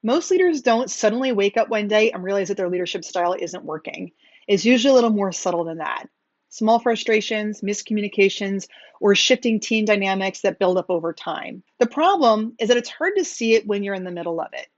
Most leaders don't suddenly wake up one day and realize that their leadership style isn't working. It's usually a little more subtle than that. Small frustrations, miscommunications, or shifting team dynamics that build up over time. The problem is that it's hard to see it when you're in the middle of it.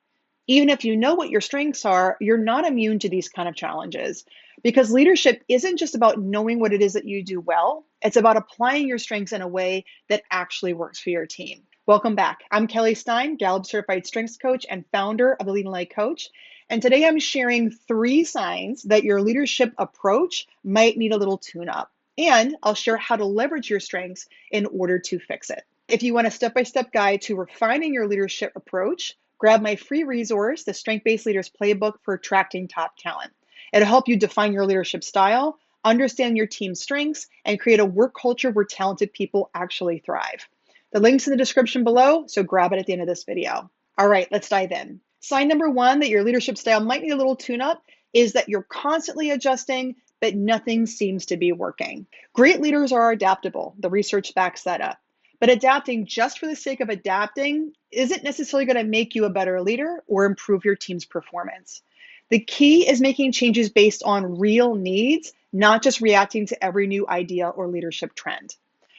Even if you know what your strengths are, you're not immune to these kind of challenges because leadership isn't just about knowing what it is that you do well, it's about applying your strengths in a way that actually works for your team. Welcome back. I'm Kelly Stine, Gallup-Certified Strengths Coach and founder of the Lead and Light Coach. And today I'm sharing 3 signs that your leadership approach might need a little tune up. And I'll share how to leverage your strengths in order to fix it. If you want a step-by-step guide to refining your leadership approach, grab my free resource, the Strength-Based Leaders Playbook for Attracting Top Talent. It'll help you define your leadership style, understand your team's strengths, and create a work culture where talented people actually thrive. The link's in the description below, so grab it at the end of this video. All right, let's dive in. Sign number 1 that your leadership style might need a little tune-up is that you're constantly adjusting, but nothing seems to be working. Great leaders are adaptable. The research backs that up. But adapting just for the sake of adapting isn't necessarily going to make you a better leader or improve your team's performance. The key is making changes based on real needs, not just reacting to every new idea or leadership trend.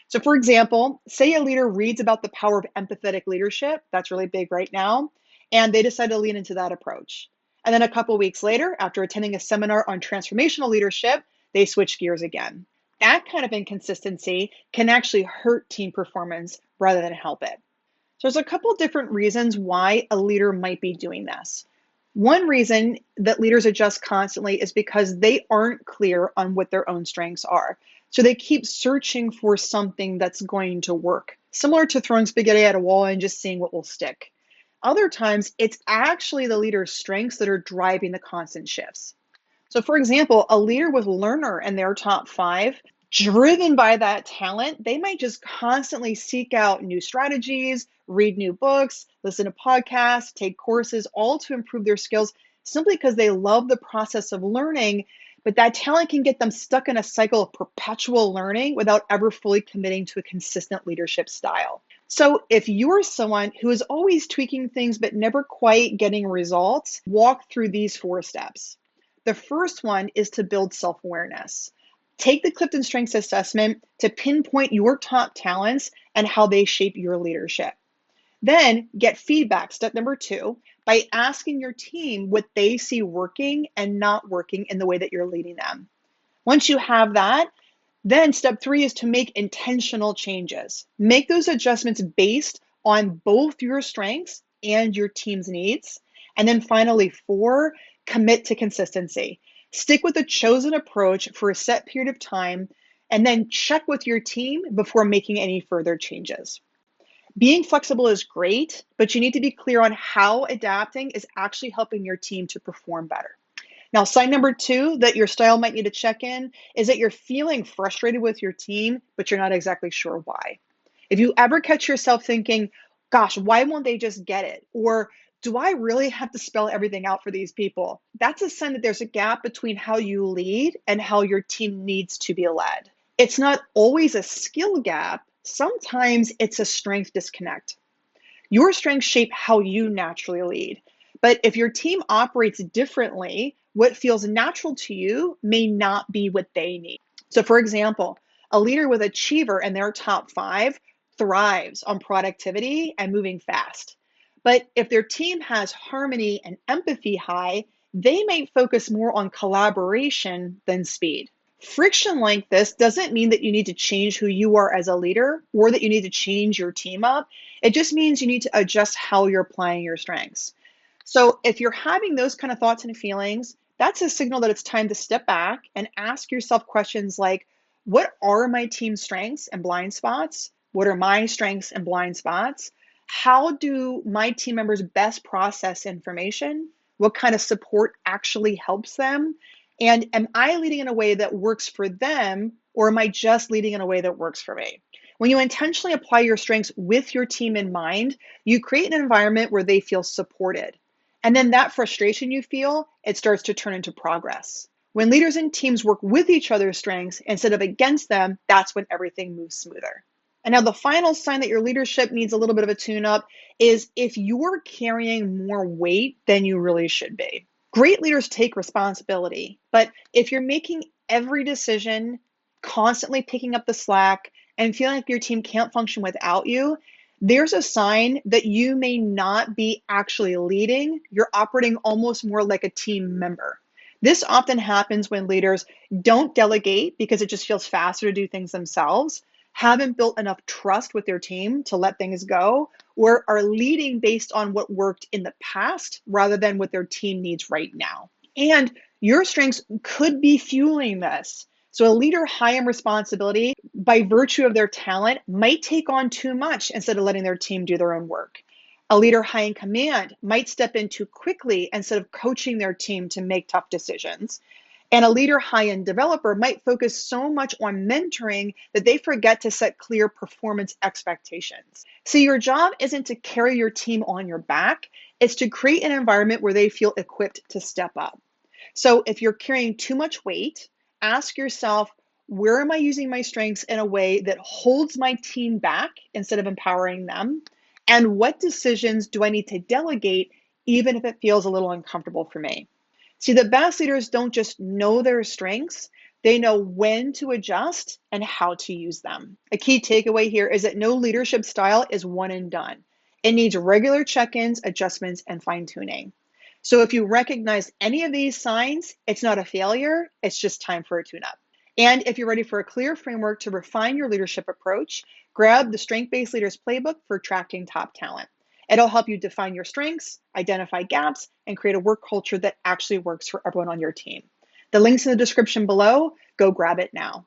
So for example, say a leader reads about the power of empathetic leadership, that's really big right now, and they decide to lean into that approach. And then a couple weeks later, after attending a seminar on transformational leadership, they switch gears again. That kind of inconsistency can actually hurt team performance rather than help it. So there's a couple different reasons why a leader might be doing this. One reason that leaders adjust constantly is because they aren't clear on what their own strengths are. So they keep searching for something that's going to work, similar to throwing spaghetti at a wall and just seeing what will stick. Other times, it's actually the leader's strengths that are driving the constant shifts. So for example, a leader with learner in their top 5, driven by that talent, they might just constantly seek out new strategies, read new books, listen to podcasts, take courses, all to improve their skills simply because they love the process of learning. But that talent can get them stuck in a cycle of perpetual learning without ever fully committing to a consistent leadership style. So if you're someone who is always tweaking things but never quite getting results, walk through these 4 steps. The first one is to build self-awareness. Take the CliftonStrengths assessment to pinpoint your top talents and how they shape your leadership. Then get feedback, step number 2, by asking your team what they see working and not working in the way that you're leading them. Once you have that, then step 3 is to make intentional changes. Make those adjustments based on both your strengths and your team's needs. And then finally, 4, commit to consistency. Stick with a chosen approach for a set period of time, and then check with your team before making any further changes. Being flexible is great, but you need to be clear on how adapting is actually helping your team to perform better. Now, sign number 2 that your style might need to check in is that you're feeling frustrated with your team, but you're not exactly sure why. If you ever catch yourself thinking, gosh, why won't they just get it? Or do I really have to spell everything out for these people? That's a sign that there's a gap between how you lead and how your team needs to be led. It's not always a skill gap. Sometimes it's a strength disconnect. Your strengths shape how you naturally lead. But if your team operates differently, what feels natural to you may not be what they need. So for example, a leader with achiever in their top 5 thrives on productivity and moving fast. But if their team has harmony and empathy high, they might focus more on collaboration than speed. Friction like this doesn't mean that you need to change who you are as a leader or that you need to change your team up. It just means you need to adjust how you're applying your strengths. So if you're having those kind of thoughts and feelings, that's a signal that it's time to step back and ask yourself questions like, what are my team's strengths and blind spots? What are my strengths and blind spots? How do my team members best process information? What kind of support actually helps them? And am I leading in a way that works for them, or am I just leading in a way that works for me? When you intentionally apply your strengths with your team in mind, you create an environment where they feel supported. And then that frustration you feel, it starts to turn into progress. When leaders and teams work with each other's strengths instead of against them, that's when everything moves smoother. And now the final sign that your leadership needs a little bit of a tune-up is if you're carrying more weight than you really should be. Great leaders take responsibility, but if you're making every decision, constantly picking up the slack, and feeling like your team can't function without you, there's a sign that you may not be actually leading. You're operating almost more like a team member. This often happens when leaders don't delegate because it just feels faster to do things themselves, haven't built enough trust with their team to let things go, or are leading based on what worked in the past rather than what their team needs right now. And your strengths could be fueling this. So, a leader high in responsibility, by virtue of their talent, might take on too much instead of letting their team do their own work. A leader high in command might step in too quickly instead of coaching their team to make tough decisions. And a leader high in developer might focus so much on mentoring that they forget to set clear performance expectations. So your job isn't to carry your team on your back, it's to create an environment where they feel equipped to step up. So if you're carrying too much weight, ask yourself, where am I using my strengths in a way that holds my team back instead of empowering them? And what decisions do I need to delegate, even if it feels a little uncomfortable for me? See, the best leaders don't just know their strengths, they know when to adjust and how to use them. A key takeaway here is that no leadership style is one and done. It needs regular check ins, adjustments, and fine tuning. So if you recognize any of these signs, it's not a failure, it's just time for a tune up. And if you're ready for a clear framework to refine your leadership approach, grab the Strength Based Leaders Playbook for attracting top talent. It'll help you define your strengths, identify gaps, and create a work culture that actually works for everyone on your team. The link's in the description below. Go grab it now.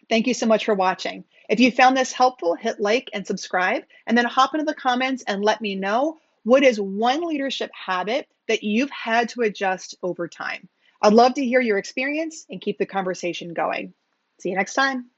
Thank you so much for watching. If you found this helpful, hit like and subscribe, and then hop into the comments and let me know what is one leadership habit that you've had to adjust over time. I'd love to hear your experience and keep the conversation going. See you next time.